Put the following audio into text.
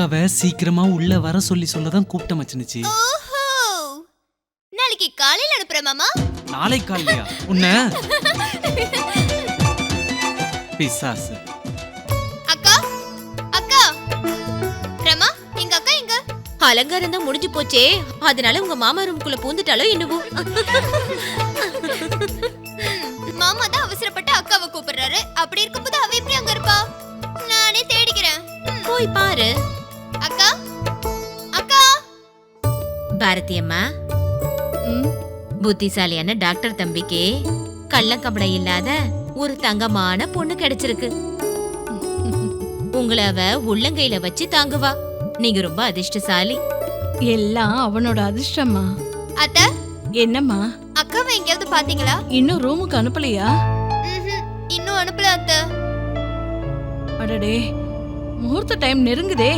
அக்காவை சீக்கிரமா உள்ள வர சொல்லதான் கூப்பிட்ட மச்சினுச்சு. ஓஹோ, நாளைக்கு காலையில அனுப்புறேன் மாமா. நாளை காலையா? உன்ன பிசாசு. அக்கா அக்கா, ரமா எங்க அக்கா எங்க? அலங்காரம் தான் முடிஞ்சு போச்சே, அதனால உங்க மாமா ரூம்குள்ள பூந்துட்டாலோ என்னவோ. மாமா தான் அவசரப்பட்டு அக்காவை கூப்பிடுறாரு. அப்படி இருக்கும்போது அவ எப்படி அங்க இருப்பா? நானே தேடிக்கிறேன். போய் பாரு. அக்கா அக்கா. பாரதி அம்மா, புத்திசாலியான டாக்டர் தம்பிக்கு கள்ளக்கபடம் இல்லாத ஒரு தங்கமான பொண்ணு கிடைச்சிருக்கு. உங்களை அவ உள்ளங்கையில வச்சு தாங்குவா. நீங்க ரொம்ப அதிர்ஷ்டசாலி. எல்லாம் அவனோட அதிர்ஷ்டமா. அத்த, என்னம்மா, அக்காவை எங்கயாவது பாத்தீங்களா? இன்னும் ரூமுக்கு அனுப்பலையா? இன்னும் அனுப்பல அத்த. அடடே, முகூர்த்த டைம் நெருங்குதே.